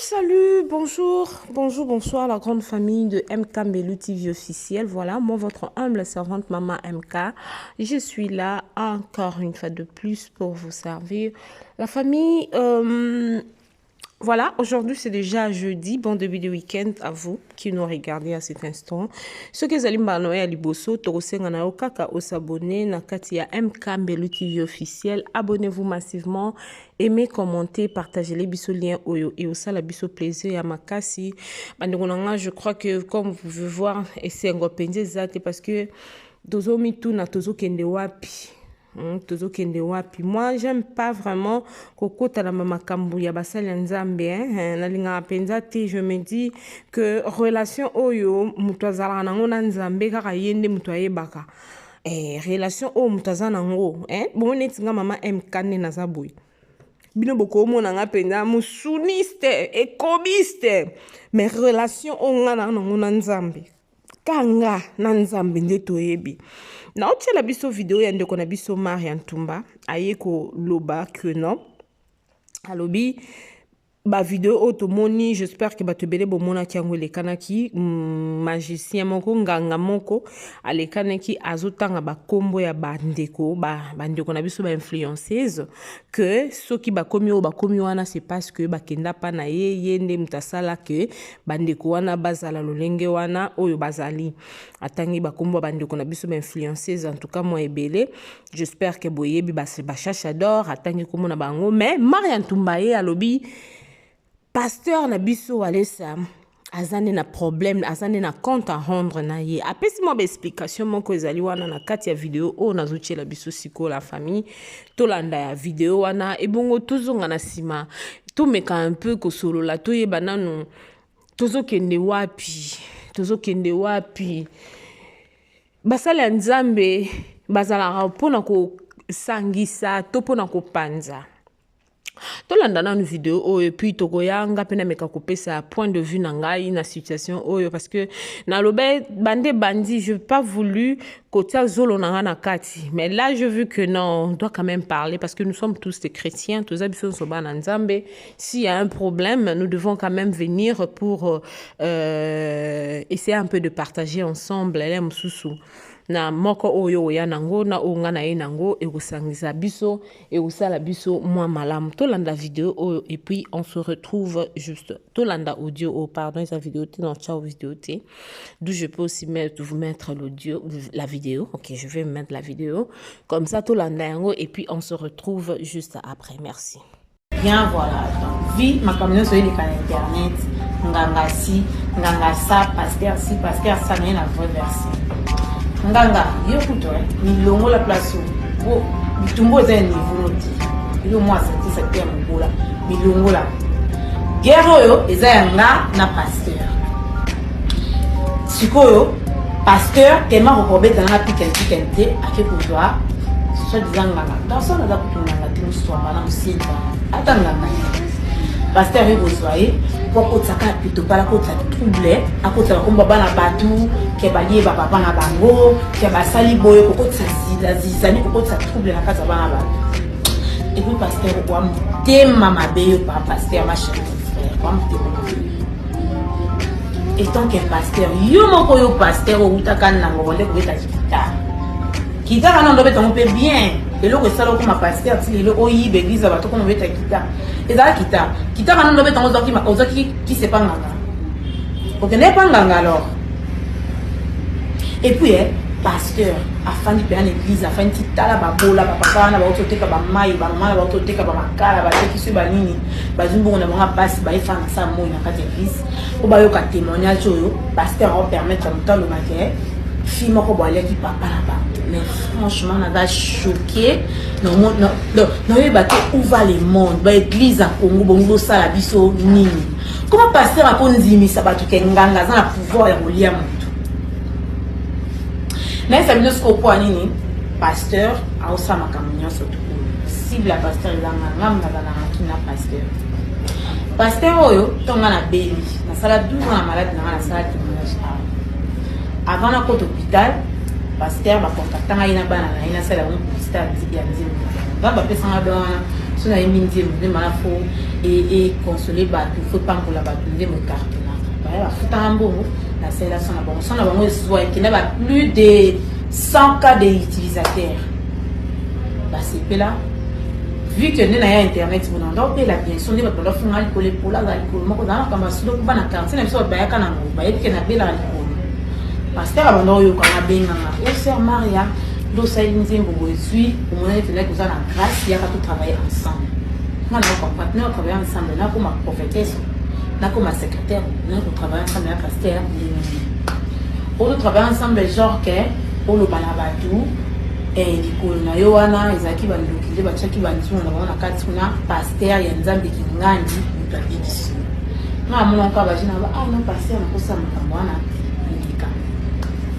Salut, bonsoir la grande famille de MK Mbelu TV officiel. Voilà, moi votre humble servante Maman MK. Je suis là encore une fois de plus pour vous servir. La famille, voilà, aujourd'hui c'est déjà jeudi. Bon début de week-end à vous qui nous regardez à cet instant. Ceux qui allaient m'anoyer à Liboso, Torosenga na okaka au s'abonner na katia MK Mbelu TV officiel. Abonnez-vous massivement, aimez, commentez, partagez les bisous liens oyo et aussi la bisou plaisir à makasi. Je crois que comme vous pouvez voir, et c'est un gopenze zate parce que tozo mitu na tozo kende wapi. Tozo kende wapi. Moi, j'aime pas vraiment kokota la mama kambu ya basali nzambe na linga penza te. Je me dis que relation oyo mutazala nango na nzambe kaka yende mutu ayebaka. Relation oyo mutazala nango bon netinga mama mkane na zabui. Bino boko mona nga penza musuniste ekobiste. Mais relation oyo nga nango na nzambe. Kanga na nzambe nde toyebi. Na otia la biso video ya ndeko na biso Marian Tumba ayeko loba que non alobi ba vidéo automoni. J'espère que batebele bomona kiango le kanaki magicien moko nganga moko ale kanaki azotanga ba kombo ya bandeko na biso ba influenceuse que soki ba komi wana c'est parce que ba kenda pa na yende mutasala que bandeko wana bazala lolenge wana oyo bazali atangi ba kombo bandeko na biso ba influenceuse. En tout cas moi ebele j'espère que boyebi ba chacha d'or atangi komona bango. Mais Marian Tumba ye alobi pasteur na biso alesa azane na problème azane na compte à rendre na ye apesi mo ba explication moko ezali wana na kati ya video o nazuti la biso siko la famille tolanda ya video wana ebongo tozonga na sima to meka un peu ko solo la to yeba nanu tozokende wapi basala nzambe bazala pona ko sangisa to pona ko panza. Tolanda na une vidéo oyo puis tokoyanga pena meka kopesa point de vue na ngai na situation oyo parce que na lobe bande bandi je pas voulu kotia zolo na na kati. Mais là je vu que non on doit quand même parler parce que nous sommes tous des chrétiens tous habitants soba na nzambe. S'il y a un problème nous devons quand même venir pour essayer un peu de partager ensemble les mususu na moko oyo ya nango na onga na enango ekosangisa biso et osala biso moi malamu. Tolanda vidéo oyo et puis on se retrouve juste tolanda audio pardon sa vidéo dans ciao vidéo d'où je peux aussi vous mettre l'audio la vidéo. OK, je vais mettre la vidéo comme ça tolanda yango et puis on se retrouve juste après. Merci. Bien voilà, donc vie ma communauté sur internet nganga si nganga ça pasteur si pasteur ça n'est la vraie version. Nganga yo kuto milongo la place bo bitumbo za niveau noti ilo moi ça te mbola milongo la guerre yo eza yanga na pasteur sikoyo pasteur tellement robeta na pikente ake kujwa soit disant nganga personne n'a kutunga ngati soit bana musinda atanga nganga pasteur yo soyez pour kotaka plutôt pas la kota trouble akota komba bana batu ke balie ba papa na bango ke basali boyo kokotsa zizani kokotsa trouble na kaza bana batu. Et puis pasteur kwa mtema mabeyo pa pasteur ma chérie frère kwa mtema et tant que pasteur yo moko yo pasteur o utaka na ngobonde kubeta kita kana ndo beta mpe bien elo ko sala ko ma pasteur ti lelo oyi be église ba to ko beta kita eza kita kana ndo beta ngozo ki ma ozo ki se pas nganga OK n'est pas nganga alors. Et puis pasteur afandi pe en église afandi tala ba bola ba papa na ba ototeka ba mai ba mama ba ototeka ba makala ba teki su ba nini ba zumbu na ba basi ba ifana sa mo na kati église o ba yo ka témoignage oyo pasteur on permettre en temps le matin fille moko boale ki papa na ba. Mais franchement on a choqué non il va où va le monde ba église à Congo bongo sala biso nini comment pasteur a konzimi ça ba to nganga za na pouvoir ya kolia mutu mais ça veut dire que nini pasteur a osa makamunyo surtout cible la pasteur ngam na pasteur oyo tonga na beli na sala 12 ans na malade na sala témoignage avant na côté hôpital pasteur ba contactanga ina bana na ina sala on hôpital ya nzimbo ba pesa nga bana sona yimi nzimbo de malafo et consoler bato faut pas pour la bato de me carte là ba futa mbongo la celle son abonnement son abonnement soit qui n'a pas plus de 100 cas d'utilisateurs bah c'est là vu que nous avons internet on doit payer la bien sûr nous va faire un coller pour la alcool moi quand on va sur le bana carte c'est même ça ba kana ngo ba yeke na bela alcool parce que avant yo kana benga au sœur Maria do sai nzimbo bozui au moins que là que ça la grâce il y a tout travailler ensemble. Nous avons travaillé ensemble, nous avons ma prophétesse, nous avons ma secrétaire, nous avons travaillé ensemble avec pasteur. On travaille ensemble, genre que, on le balabadou, et du coup, on a yoana, Isaki va nous quitter, Bachaki va nous on a katuna, pasteur, Yanzambi qui ngandi, nous avons dit ici. Nous avons encore vagina, ah non, pasteur, on a ça, on a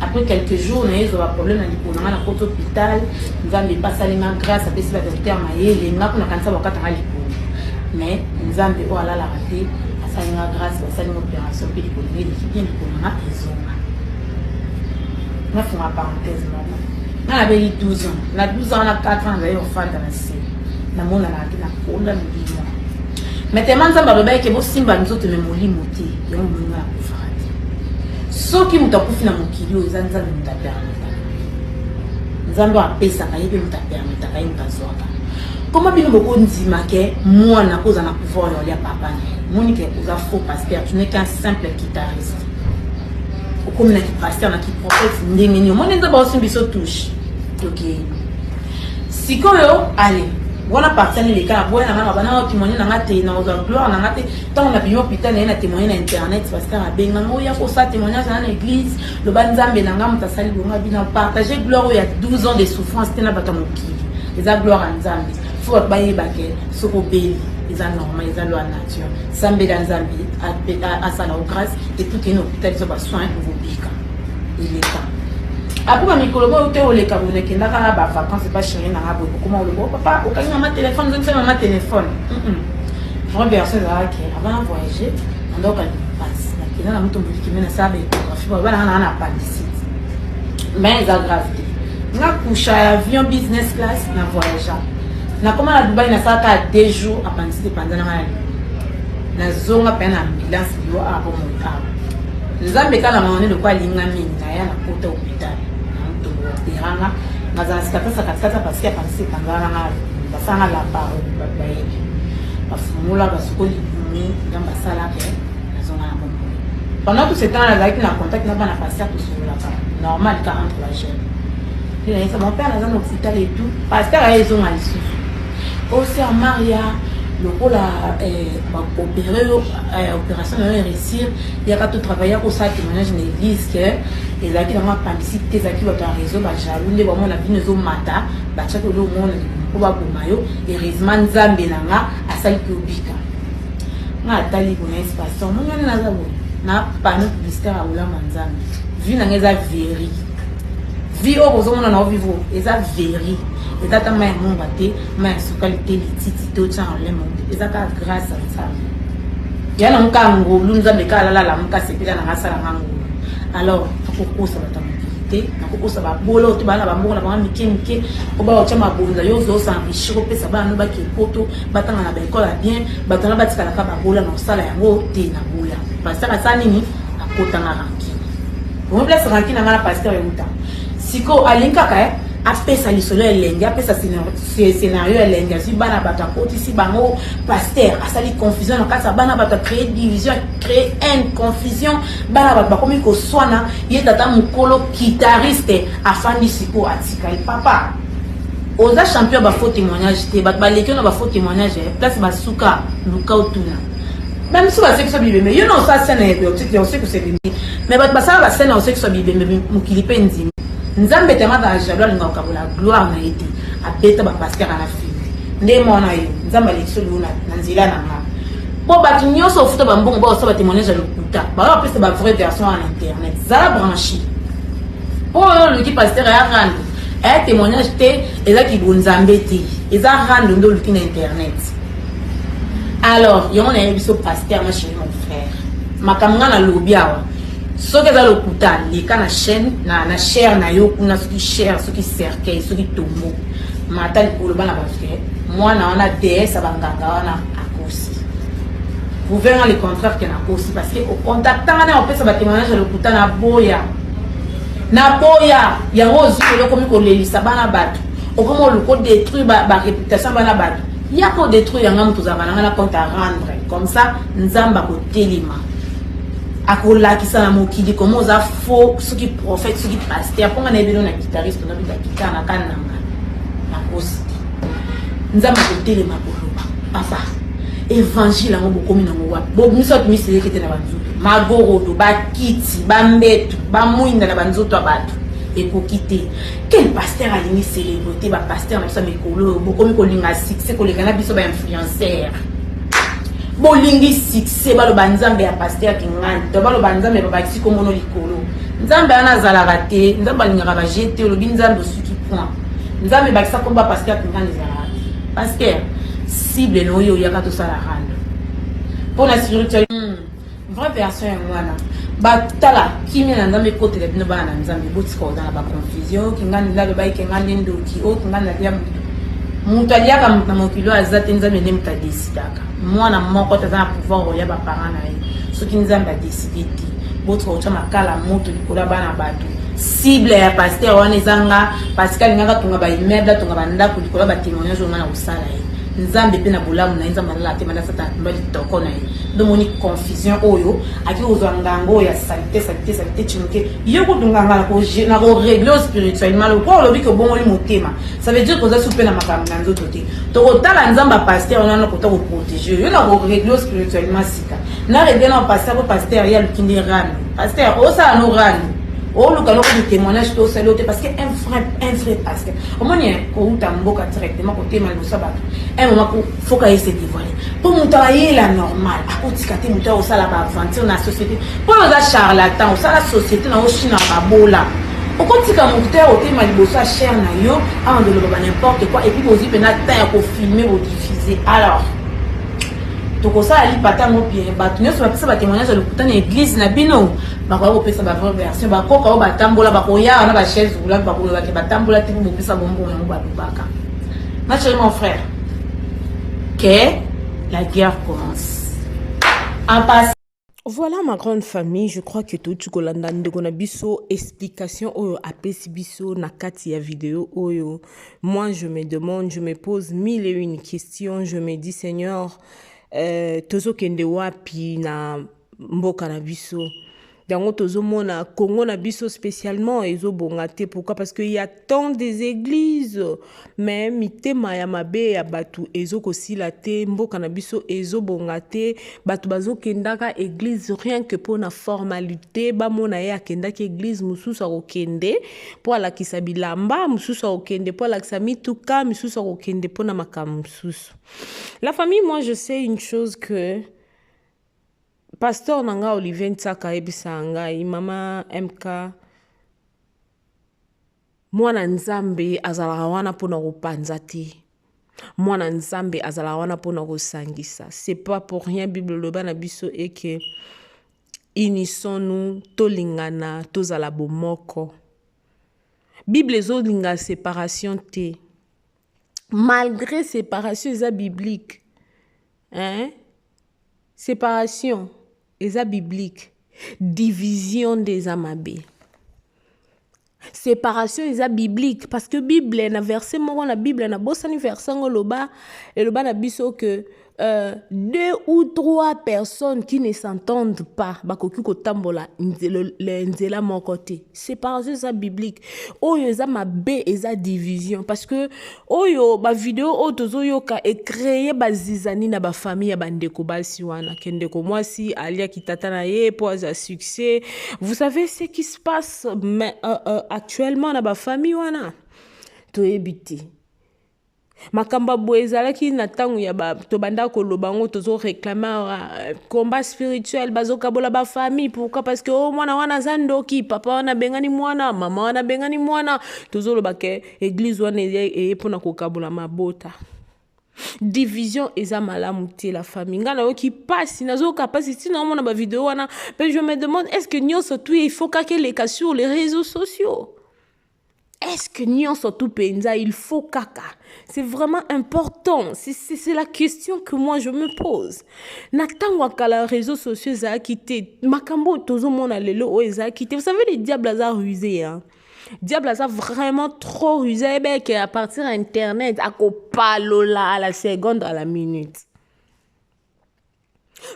après quelques jours, nous avons un problème dans le hôpital, nous avons passé les mains grâce à ce docteur Maïe, les mains qu'on a quand ça va quatre mais nous avons oh là la raté à ça grâce à ça une opération puis les colonies les filles qu'on a ils ont na font une parenthèse là on avait 12 ans na 12 ans on a 4 ans d'ailleurs fan dans la série na mona na konda mbima mais tellement ça ba que bo simba nous autres même oli moté yo mona ko farati soki mutakufi na mokili o zanza mutapermeta nzambe apesa kayibe mutapermeta kayimba zwaka. Comment bien beaucoup dit que moi n'a pas un pouvoir dans les papa moi qui est faux pasteur tu n'es qu'un simple guitariste au comme qui pasteur qui prophète ndengeni moi n'est pas aussi biso touche ok si quand allez voilà partir les cas voilà na bana témoigner na ngate na oza gloire na ngate tant on a bien hôpital na témoigner na internet pasteur a benga ngo ya ko sa témoignage dans l'église le banzambe na ngam tasali bonga bina partager gloire il y a 12 ans de souffrance tena batamokili les gloire en Zambie faut pas y baquer ce qu'on paye les normes les lois nature Zambie dans Zambie à ça la grâce et tout qui nous hôpital ils ont pas soin pour vous piquer il est temps après ma micro au té au les cabounes qui n'a pas vacances c'est pas chérie n'a pas comment le papa au cas ma téléphone je ne sais ma téléphone vrai version là qui avant voyager on doit passe qui n'a pas tout qui mène ça avec voilà on a pas ici mais ça gravité na couche avion business class na voyager na comment la Dubaï na ça 2 jours à penser pendant na zonga peine ambulance yo a bon cas nzambe kana maone de quoi linga mini na ya na kota hôpital na mto teranga na za sikatasa katikata parce que penser pendant na basanga la parole babaye bafumula basukoli ni ngamba sala pe na zonga na bon pendant tout ce temps là avec na contact na bana passer tout sur la part normal ka entre la jeune mon père dans un hôpital et tout pasteur a raison à l'issue au sœur Maria le rôle à opérer opération de réussir il y a tout travailler pour ça témoignage dans l'église que les acquis dans ma pandémie des acquis votre réseau ba jaloux les vraiment la vie nous mata ba chaque le monde pour ba bomayo et Rizman Zambe nanga asali kubika na tali pour espace mon na zabo na panneau publicitaire à Oula Manzambe vu na ngeza vérité vie au besoin on a vivre et ça véri et ça t'a même mon baté mais sous qualité les titi tout ça en les monde et ça grâce à ça il y a un kango l'unza de kala la muka c'est pila na rasa la kango alors pourquoi ça va t'amitié na pourquoi ça va bolo tu bana ba mbona ba mike ko ba ochama bonza yo zo s'enrichir ko pesa ba no ba ki poto batanga na ba école bien batanga ba tikala ka ba bola na sala yango te na bola parce que ça nini akota na ranki on place ranki na ngala pasteur yuta siko alinkaka apesa lisolo elenge apesa scénario elenge si bana bata koti si bango pasteur asali confusion na kasa bana bata créer division créer une confusion bana bata komi ko swana ye tata mukolo guitariste afandi siko atika papa oza champion ba faux témoignage te ba lekio na ba faux témoignage place basuka luka otuna même si ba sait que ça bibe mais you know ça scène est on sait que c'est bien mais ba ça ba scène on sait que ça bibe mais mukilipe nzimi nzambe tema za jalo linga okabola gloire na été abeta ba pasteur na fille nde mona yo nzambe lekisolo na nzila na nga po ba kinyoso futa ba mbongo ba osaba témoignage le kuta ba ba pesa ba vraie version en internet za branchi po le qui pasteur ya rando e témoignage te eza ki bonzambe te eza rando ndo le qui na internet alors yo mona biso pasteur ma chérie mon frère makamanga na lobiawa ce que dans le coutal les cas na chaîne na chair na yo kuna ce qui chair ce qui cercueil ce qui tombeau matal pour le bana parce que moi na on a DS abanganga wana akosi vous verrez le contraire que na aussi parce que au contactant on peut ça ba témoignage le kuta na boya yango oziko comme ko lelisa bana bato au comment le code détruire ba réputation bana bato ya ko détruire yanga mutu za bana na compte à rendre comme ça nzamba ko telema akolakisa na mokili comme oza faux ce qui prophète ce qui pasteur pour na ebelo na guitariste na bita guitare na kana na kosi nzamba ko telema koloba papa évangile yango bokomi na mowa bo miso to miselekete na banzoto magorodo bakiti bambetu bamwinda na banzoto abato ekokite quel pasteur alingi célébrité ba pasteur na biso mikolo bokomi kolinga succès kolinga na biso ba influenceur bolingi succès balo banzambe ya pasteur kingani to balo banzambe ba bakisi ko mono likolo nzambe ana zala raté nzambe alinga ba jeter lo binzambe suki point nzambe bakisa ko ba pasteur kingani zala pasteur cible no yo yaka to sala rando pour la spiritualité vraie version ya mwana batala kimi na nzambe kote bino bana na nzambe botika odana ba confusion kingani ndalo ba ikengani ndoki o kingani na dia mutu aliaka na mokilo azate nzambe ne muta desidaka mwana moko tazana pouvoir ya ba parents na ye soki nzambe décider ti botika ocha makala moto likola bana bato cible ya pasteur wana ezanga parce que alingaka tunga ba immeuble tunga ba ndako likola ba témoignage wana usala ye nzambe pe na bolamu na nzambe na te mana sata mbali toko na ye domoni confusion oyo aki ozwa ngango ya salite chimuke yo ko dunganga na ko régler spirituellement le ko lobi ko bongoli motema ça veut dire que za soupe na makambo na nzoto te to ko tala nzamba pasteur na ko to ko protéger yo na ko régler spirituellement sika na régler na pasteur ya lukindi rano pasteur o sa no rano oh le calor de témoignage tout ça l'autre parce que un vrai pasteur au moins ko uta mboka directement côté mal sabat un moment faut qu'il se dévoiler pour monter la normale à côté kate monter au sala ba aventure na société pour nos charlatan au sala société na au china ba bola au côté ka monter au thème libosa cher na yo en de le n'importe quoi et puis aussi pena temps pour filmer ou diffuser alors toko ça ali patango bien bato nyonso bapesa ba témoignage le kuta na église na bino bakwa kopesa ba vraie version bakoka o batambola bakoya na ba chaise roulante bakola ke batambola te bo pesa bombo na ba baka ma chérie mon frère que la guerre commence en passe. Voilà ma grande famille, je crois que tout tu kolanda ndeko na biso explication oyo apesi biso na kati ya vidéo oyo. Moi je me demande, je me pose mille et une questions, je me dis Seigneur tozo kende wapi na mboka na biso dango tozo mona Congo na biso spécialement ezo bongate pourquoi parce qu'il y a tant des églises mais mitema ya mabe ya batu ezo kosila te mboka na biso ezo bongate batu bazo kendaka église rien que pour na formalité ba mona ya kendaka église mususu akokende po alakisa bilamba mususu akokende po alakisa mituka mususu akokende po na makambo mususu. La famille, moi je sais une chose que pasteur nanga Olivier Ntsaka ebisa ngai mama MK mwana nzambe azalaka wana pona kopanza te mwana nzambe azalaka wana pona kosangisa c'est pas pour rien Bible loba na biso et que unissons-nous tolingana tozala bomoko Bible ezolinga séparation te malgré séparation eza biblique hein séparation eza biblique division des amabé séparation eza biblique parce que Bible na verset moko na Bible na bosani verset ngoloba eloba na biso que deux ou trois personnes qui ne s'entendent pas bakoki kotambola nzela moko te séparation eza biblique oyo eza mabe eza division parce que oyo ba vidéo oyo tozoyoka e créer bazizani na ba famille ya bandeko basi wana kendeko mwasi alia kitata na ye po aza succès vous savez ce qui se passe actuellement na ba famille wana to ebiti makamba boezalaki na tangu ya ba to banda ko lobango tozo réclamer combat spirituel bazoka bola ba famille pourquoi parce que oh mwana wana zandoki papa wana bengani mwana mama wana bengani mwana tozo lobake église wana e pona ko kabola mabota division eza malamu te la famille ngana yo ki passe nazoka passe sinon mona ba vidéo wana mais je me demande est-ce que nyoso tout il faut que les cas sur les réseaux sociaux Est-ce que nyonso tu penza il faut kaka? C'est vraiment important. C'est la question que moi je me pose. Natangwa kala réseaux sociaux za quitté. Makambo tozo mona lelo o za quitté. Vous savez les diables za rusé hein. Diable ça vraiment trop rusé ben que à partir internet à kopalola à la seconde à la minute.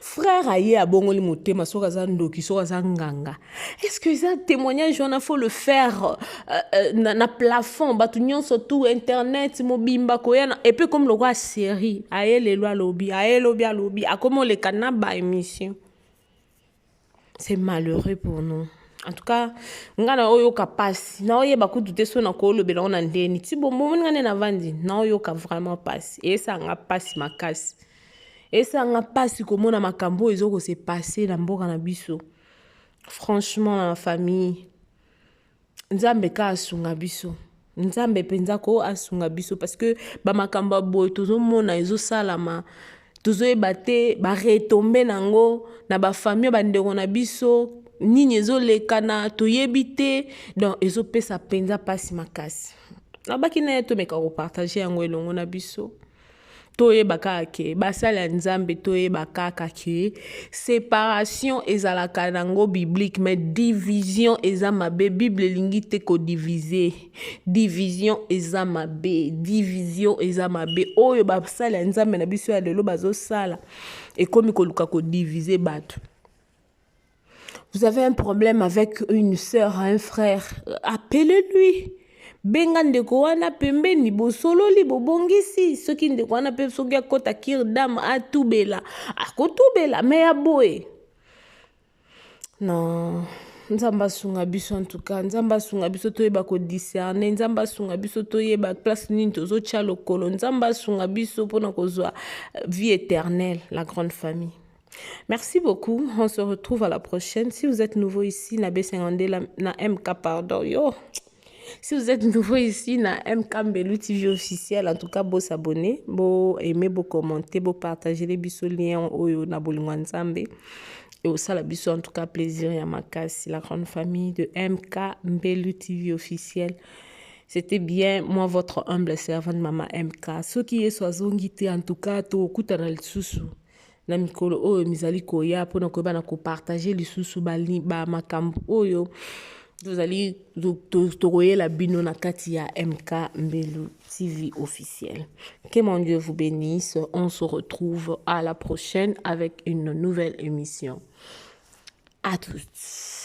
Frère aye abongoli motema soka za ndoki soka za nganga. Est-ce que ça témoignage on a faut le faire na plafond batu nyonso tout internet mobimba koyana et puis comme le roi série aye le loi lobby aye lobby a comment le canaba émission. C'est malheureux pour nous. En tout cas, ngana oyo ka passe. Na oye bakutu te so na ko lobela on ndeni. Ti bon moment ngane na vandi. Na oyo ka vraiment passe. Et ça nga passe makasi. Et ça nga passe komona makambo ezoko se passer na mboka na biso. Franchement la famille Nzambe ka asunga biso. Nzambe penza ko asunga biso parce que ba makambo boy tozo mona ezo salama. Tozo ebate ba retomber nango na ba famille ba ndeko na biso. Nini ezolekana toyebi te donc ezopesa penza pasi makasi nabaki na ye tomeka kopartage yango elongo na biso toyebaka ke basala nzambe toyebaka ke séparation ezalaka nango biblique mais division eza mabe bible elingi te kodiviser division eza mabe oyo basala nzambe na biso ya lelo bazosala ekomi koluka kodiviser bato. Vous avez un problème avec une sœur, un frère, appelez-lui. Benga ndeko wana pembeni bosololi bobongisi soki ndeko wana pe soki akota kirdam atubela akotubela me aboye. Non, nzamba sunga biso en tout cas, nzamba sunga biso toyeba ko discerner, nzamba sunga biso toyeba place nini tozo tia lokolo, nzamba sunga biso pona kozwa vie éternelle, la grande famille. Merci beaucoup. On se retrouve à la prochaine. Si vous êtes nouveau ici, na B52, na MK, pardon. Yo. Si vous êtes nouveau ici, na MK Mbelu TV officiel, en tout cas, beau s'abonner, beau aimer, beau commenter, beau partager les bisous liens oyo na bolingwa nzambe. Et au la bisou, en tout cas, plaisir ya makasi, la grande famille de MK Mbelu TV officiel. C'était bien, moi, votre humble servante, Maman MK. Ce qui est soazongité, en tout cas, to kutana lisusu. Na mikolo oyo mizali koya pona ko bana ko partager lisusu ba makambo oyo tozali tokoyela bino na kati ya MK Mbelu TV officiel. Que mon Dieu vous bénisse. On se retrouve à la prochaine avec une nouvelle émission. À tous.